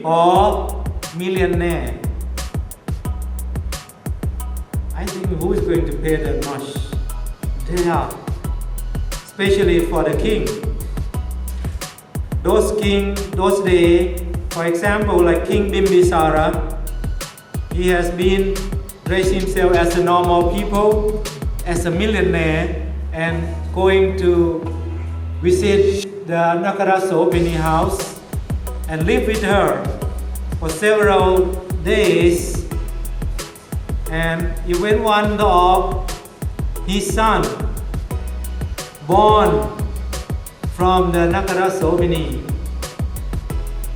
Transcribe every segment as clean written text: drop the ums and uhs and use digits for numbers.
or millionaire? I think who is going to pay that much? They are, especially for the king. Those days, for example, like King Bimbisara, he has been raised himself as a normal people, as a millionaire, and going to visit the Nakarasopini house and live with her for several days. And even one of his son born from the Nakarasopini,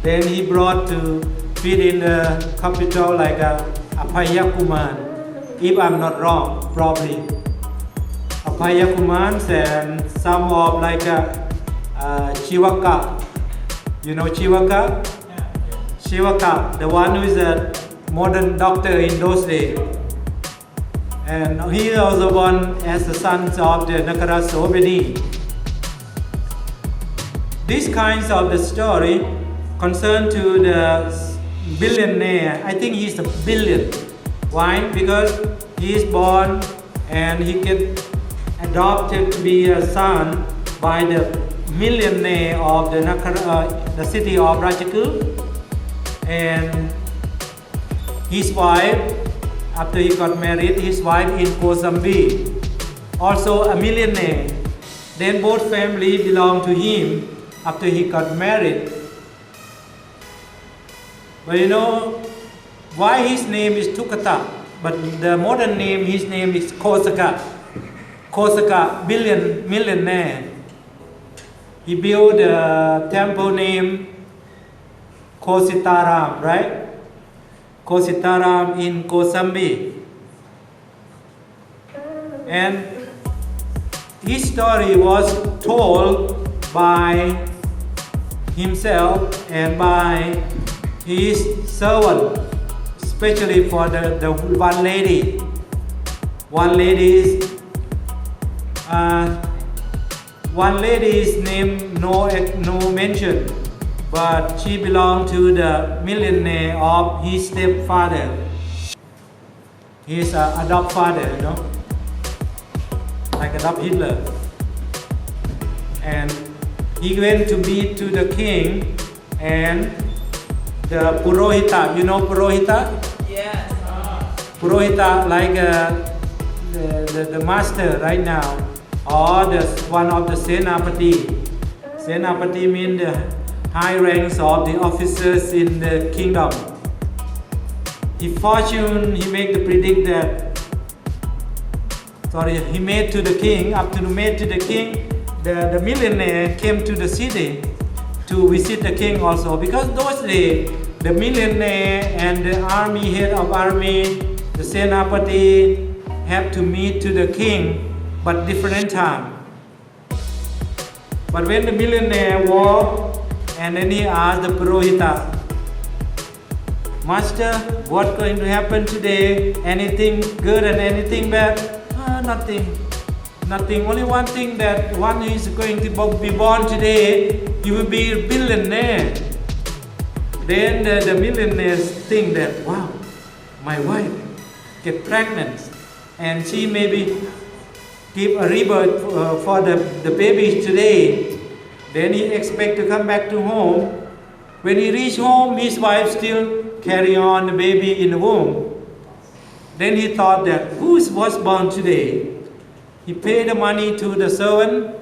then he brought to feed in the capital like a Apayakuman, if I'm not wrong, probably. Apayakumans and some of like a Chivaka. You know Chivaka? Yeah. Chivaka, the one who is a modern doctor in those days. And he is also born as the sons of the Nakarasopini. These kinds of the story concern to the billionaire. I think he's a billion. Why? Because he is born and he gets adopted to be a son by the millionaire of the city of Ratchakul, and his wife, after he got married, his wife in Kosambi, also a millionaire. Then both families belonged to him after he got married. But you know why his name is Tukata, but the modern name, his name is Kosaka. Kosaka, millionaire. He built a temple named Kositaram, right? Kositaram in Kosambi. And his story was told by himself and by his servant, especially for the one lady. One lady's name no mention, but she belonged to the millionaire of his stepfather. His adopt father, you know, like adopt Hitler. And he went to meet to the king and the Purohita. You know Purohita? Yes. Purohita, like the master right now, or one of the Senapati. Senapati means the high ranks of the officers in the kingdom. He made the predict that, he made to the king, the millionaire came to the city to visit the king also, because those days the millionaire and the army, head of army, the Senapati have to meet to the king, but different time. But when the millionaire walked, and then he asked the Purohita, Master, what's going to happen today? Anything good and anything bad? Nothing. Only one thing, that one who is going to be born today, he will be a billionaire. Then the millionaires think that, wow, my wife get pregnant, and she maybe give a rebirth for the baby today. Then he expect to come back to home. When he reach home, his wife still carry on the baby in the womb. Then he thought that, who was born today? He paid the money to the servant.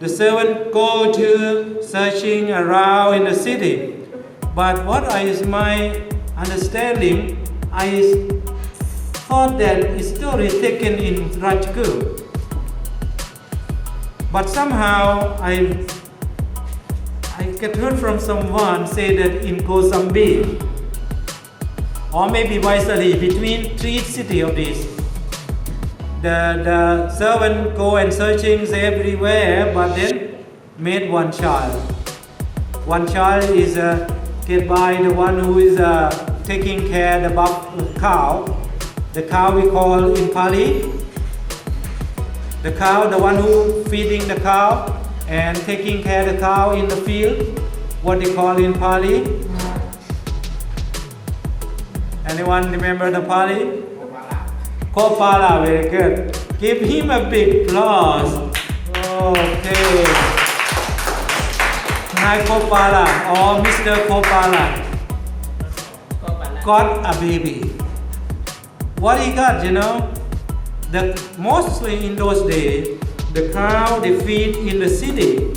The servant go to searching around in the city. But what is my understanding, I thought that his story is taken in Rajkul. But somehow I get heard from someone say that in Kosambi, or maybe wisely between three cities of this, the servant go and searching everywhere, but then made one child. One child is get by the one who is taking care of the cow. The cow we call in Pali. The cow, the one who feeding the cow and taking care of the cow in the field, what they call in Pali. Anyone remember the Pali? Kopala, very good. Give him a big applause. Okay. Hi Kopala or Mr. Kopala got a baby. What he got, mostly in those days, the cow they feed in the city.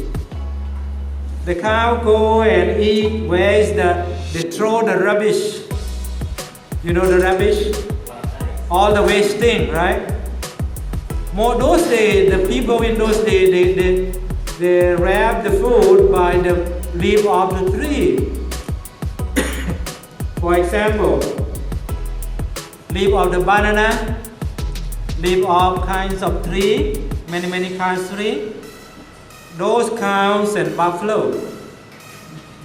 The cow go and eat where is they throw the rubbish. You know the rubbish? All the wasting, right? Those days, the people in those days, they wrap the food by the leaf of the tree. For example, leaf of the banana, leaf of kinds of tree, many kinds of tree. Those cows and buffalo,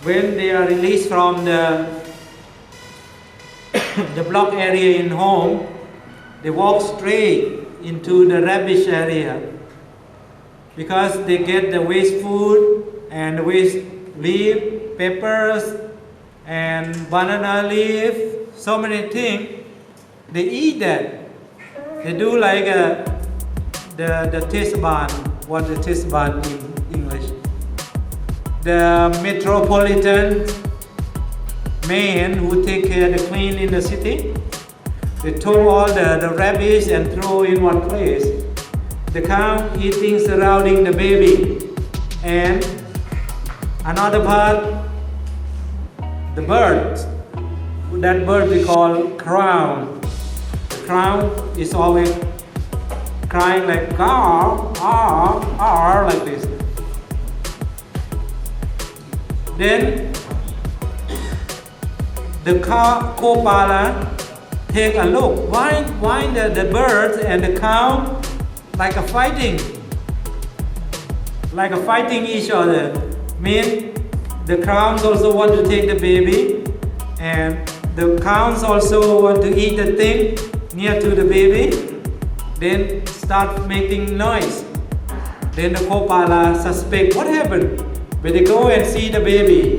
when they are released from the block area in home, they walk straight into the rubbish area because they get the waste food and the waste leaf, peppers and banana leaf, so many things. They eat that. They do like the taste ban. What the taste ban in English? The metropolitan man who take care of the clean in the city. They throw all the rubbish and throw in one place. The cow eating surrounding the baby. And another part, the bird. That bird we call crown. The crown is always crying like like this. Then the Kopala take a look. Why the birds and the cow like a fighting each other? Mean the crowns also want to take the baby, and the cows also want to eat the thing near to the baby. Then start making noise. Then the Kopala suspect what happened. When they go and see the baby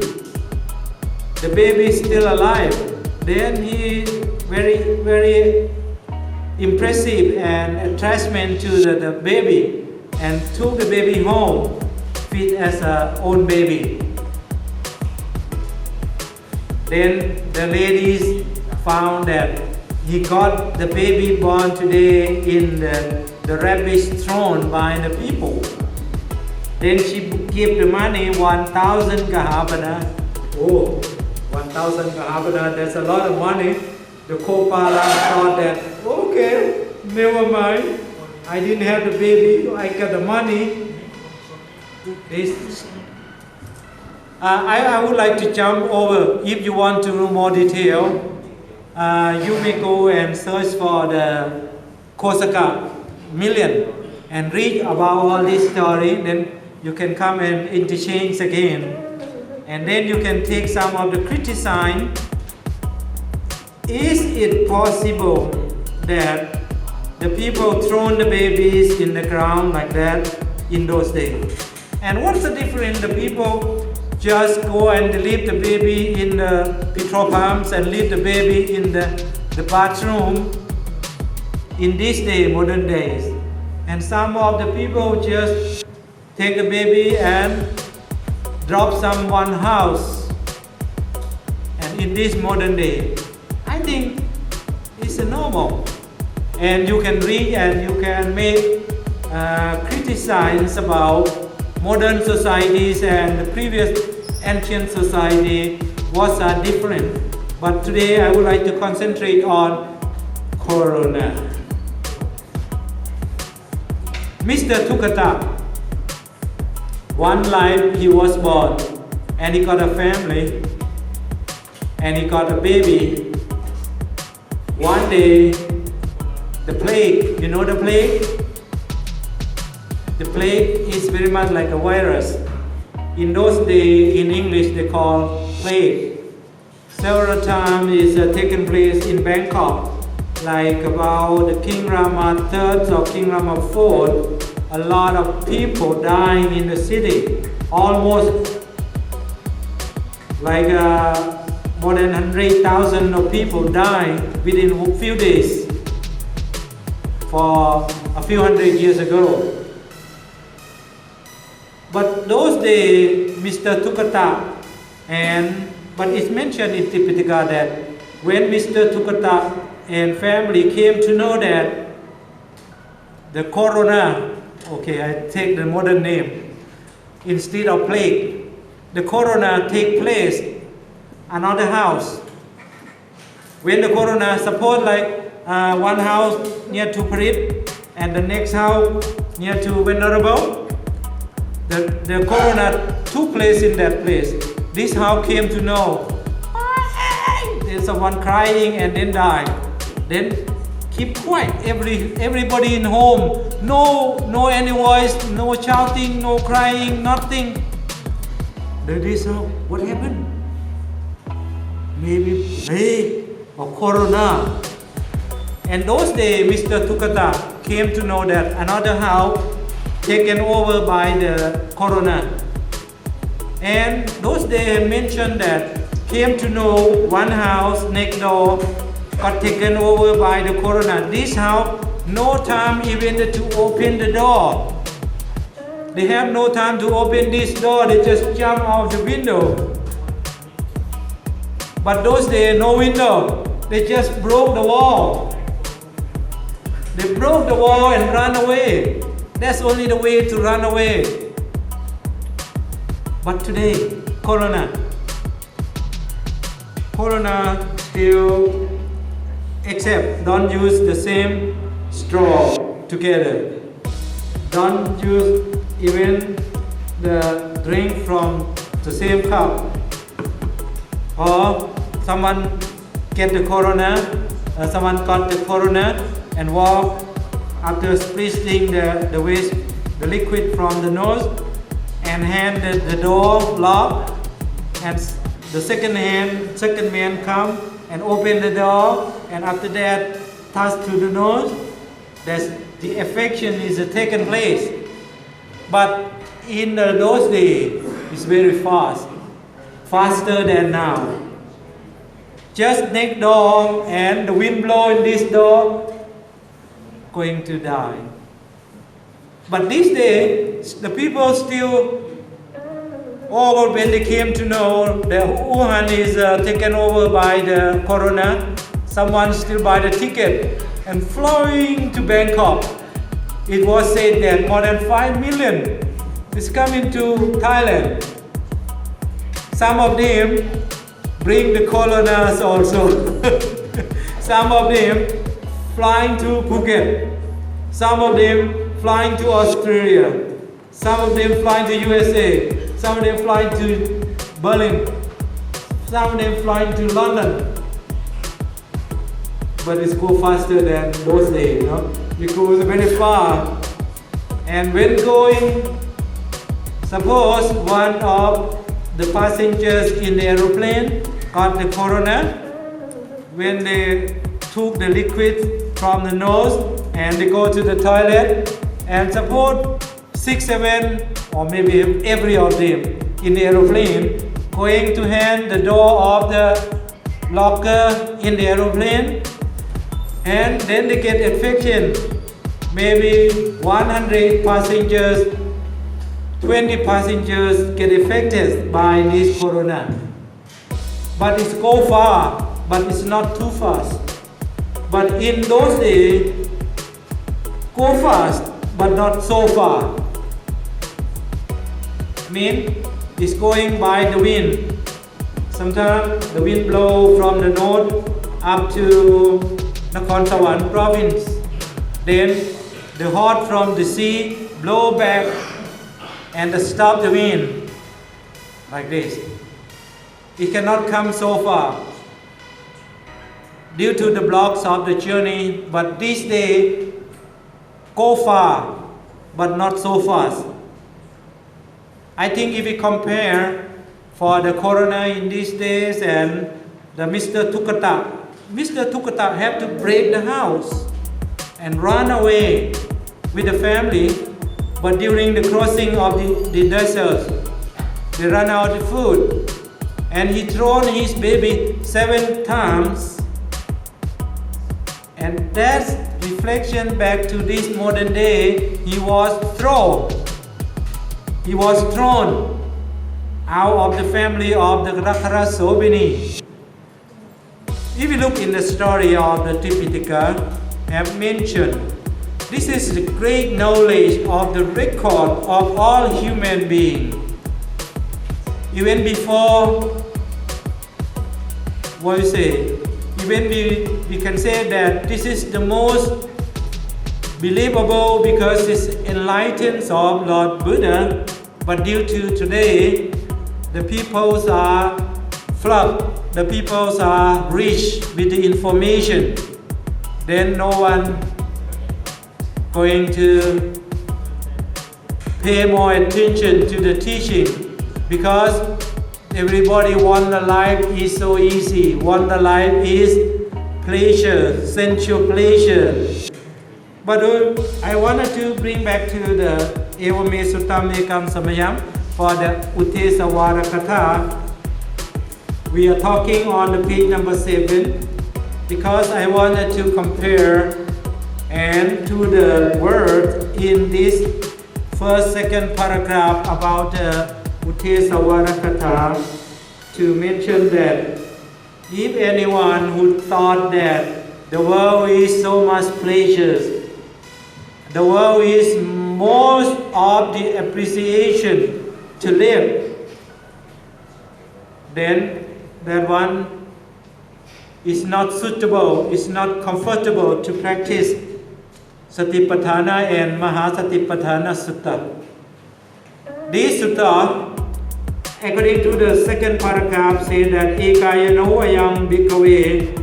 is still alive. Then he very impressive and attachment to the baby and took the baby home, feed as a own baby. Then the ladies found that he got the baby born today in the rubbish thrown by the people. Then she gave the money 1,000 Gahabana. Oh, 1,000 Gahabana, that's a lot of money. The Kopala thought that, okay, never mind. I didn't have the baby, I got the money. I would like to jump over. If you want to know more detail, you may go and search for the Kosaka million and read about all this story. Then you can come and interchange again. And then you can take some of the criticism. Is it possible that the people thrown the babies in the ground like that in those days? And what's the difference? The people just go and leave the baby in the petrol pumps and leave the baby in the bathroom in this day, modern days. And some of the people just take the baby and drop someone house. And in this modern day, I think it's normal. And you can read and you can make criticize about modern societies and the previous ancient society was different. But today I would like to concentrate on Corona. Mr. Dukkha, one life he was born and he got a family and he got a baby. One day, the plague, you know the plague? The plague is very much like a virus. In those days, in English, they call plague. Several times it's taken place in Bangkok, like about the King Rama III or King Rama IV. A lot of people dying in the city, almost like more than 100,000 of people die within a few days for a few hundred years ago. But those days, Mr. Dukkha, but it's mentioned in Tipitaka that when Mr. Dukkha and family came to know that the corona, okay, I take the modern name, instead of plague, the corona take place another house. When the corona, suppose like one house near to Parit and the next house near to Venerable, the corona took place in that place. This house came to know, there's someone crying and then died. Then keep quiet, everybody in home, no any voice, no shouting, no crying, nothing. This house, what happened? Maybe plague or corona. And those days, Mr. Dukkha came to know that another house taken over by the corona. And those days mentioned that came to know one house next door got taken over by the corona. This house, no time even to open the door. They have no time to open this door, they just jump out the window. But those days, no window, they just broke the wall. They broke the wall and ran away. That's only the way to run away. But today, corona still, except don't use the same straw together. Don't use even the drink from the same cup. Or someone get the corona, someone got the corona and walk after squeezing the waste, the liquid from the nose, and hand the door lock, and the second man come and open the door, and after that touch to the nose, that's the affection is taken place. But in those days, it's very fast, faster than now. Just next door and the wind blow in this door, going to die. But these days, the people still, when they came to know that Wuhan is taken over by the corona, someone still buy the ticket and flying to Bangkok. It was said that more than 5 million is coming to Thailand. Some of them bring the coronas also. Some of them flying to Phuket. Some of them flying to Australia. Some of them flying to USA. Some of them flying to Berlin. Some of them flying to London. But it's go faster than those days, you know? It goes very far. And when going, suppose one of the passengers in the aeroplane got the corona, when they took the liquid from the nose and they go to the toilet, and suppose 6, 7 or maybe every of them in the aeroplane going to hand the door of the locker in the aeroplane, and then they get infection. Maybe 100 passengers, 20 passengers get affected by this corona. But it's go far, but it's not too fast. But in those days, go fast, but not so far. It's going by the wind. Sometimes the wind blow from the north up to Nakhon Sawan province. Then the hot from the sea blow back and stop the wind like this. It cannot come so far due to the blocks of the journey, but this day go far but not so fast. I think if we compare for the corona in these days and the Mr. Dukkha have to break the house and run away with the family, but during the crossing of the desert, they run out of food and he thrown his baby 7 times, and that's reflection back to this modern day. He was thrown out of the family of the Rakara Sobini. If you look in the story of the Tipitaka, I have mentioned, this is the great knowledge of the record of all human beings. Even before, we can say that this is the most believable because it's enlightened of Lord Buddha, but due to today, the peoples are flooded, the peoples are rich with the information, then no one going to pay more attention to the teaching because everybody want the life is so easy, want the life is pleasure, sensual pleasure. But I wanted to bring back to the Evame Suttam Ekam Samayam for the Uttesavara Katha. We are talking on the page number 7 because I wanted to compare and to the word in this second paragraph about the Uttesavara Katha to mention that if anyone who thought that the world is so much pleasures, the world is most of the appreciation to live, then that one is not suitable, is not comfortable to practice Satipatthana and Mahasatipatthana Sutta. This sutta, according to the second paragraph, say that Ekayano ayam bhikkhave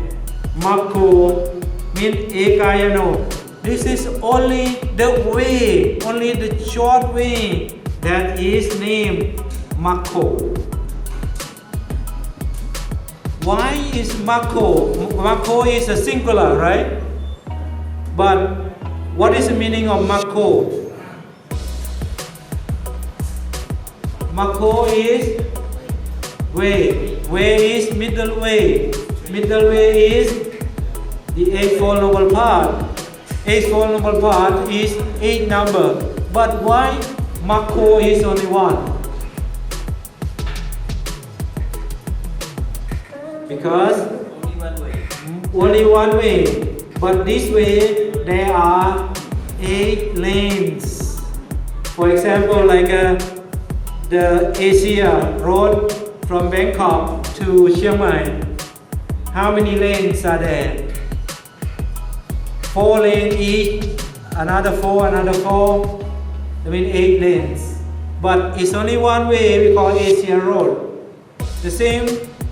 makko means Ekayano. This is only the way, only the short way that is named makko. Why is makko? Makko is a singular, right? But what is the meaning of makko? Makko is way. Way is middle way. Middle way is the 8-fold noble path. 8-fold noble path is 8 number. But why makko is only 1? Because only one way. But this way there are 8 lanes. For example, like the Asia road from Bangkok to Chiang Mai. How many lanes are there? 4 lanes each, another 4, another 4. I mean 8 lanes. But it's only one way, we call Asia road. The same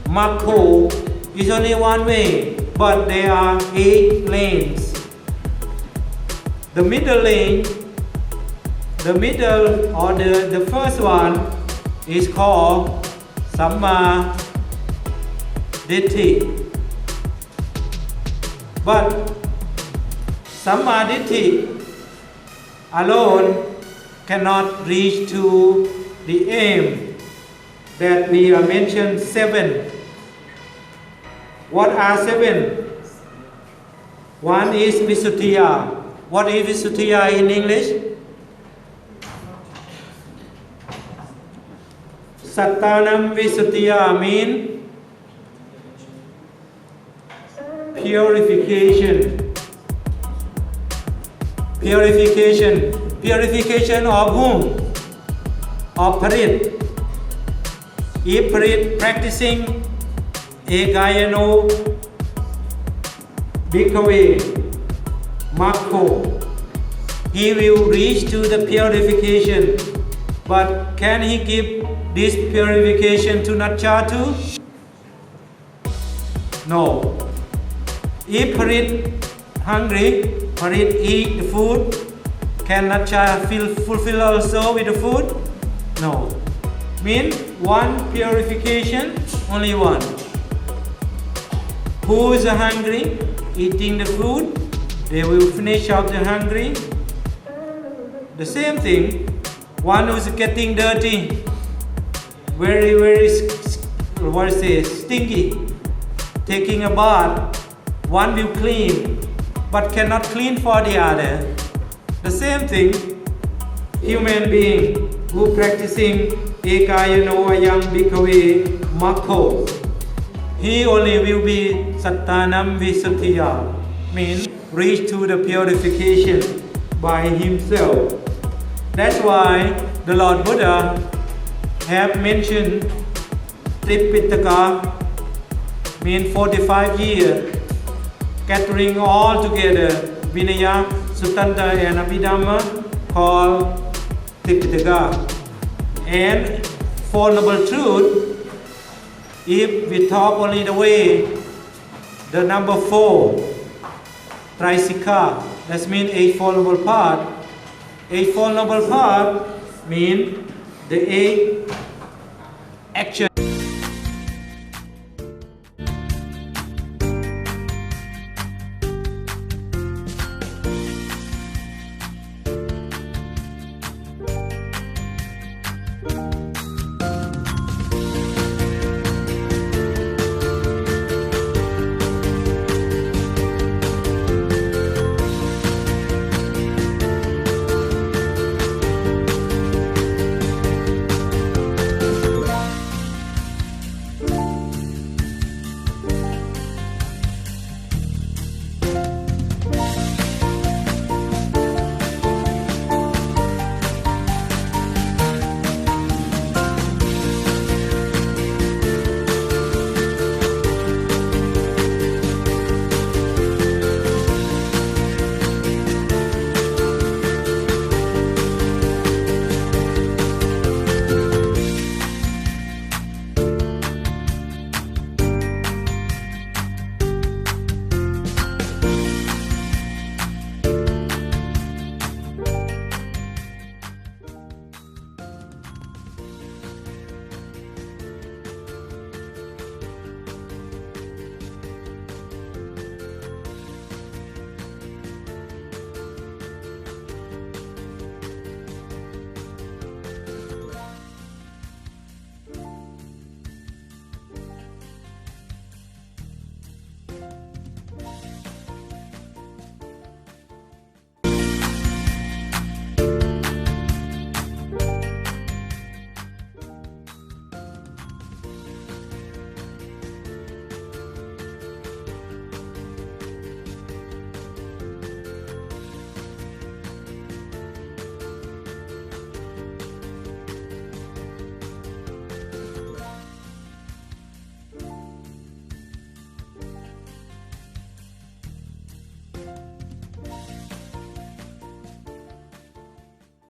makko is only one way, but there are 8 lanes. The middle lane, the middle or the first one is called Samma Ditti. But Samma Ditti alone cannot reach to the aim that we have mentioned 7. What are 7? One is Visuddhiya. What is Visuddhiya in English? Sattanam Visuddhiya means purification. Purification. Purification of whom? Of Parit. If Parit practicing Ekayano bhikkhave makko, he will reach to the purification. But can he give this purification to Natchatu? No. If Parit hungry, Parit eat the food, can Natcha fulfill also with the food? No. Means one purification, only one. Who is hungry, eating the food, they will finish up the hungry. The same thing, one who is getting dirty, very what is it, stinky. Taking a bath, one will clean, but cannot clean for the other. The same thing, human being who practicing ekayano ayam bhikkhave makho, he only will be sattanam visuddhiya, means reach to the purification by himself. That's why the Lord Buddha have mentioned Tipitaka, means 45 years, gathering all together Vinaya, Sutanta and Abhidhamma, called Tipitaka. And Four Noble Truth, if we talk only the way, the number 4, Trisikha, that means 8 Four Noble Paths. 8 Four Noble Paths mean the 8 action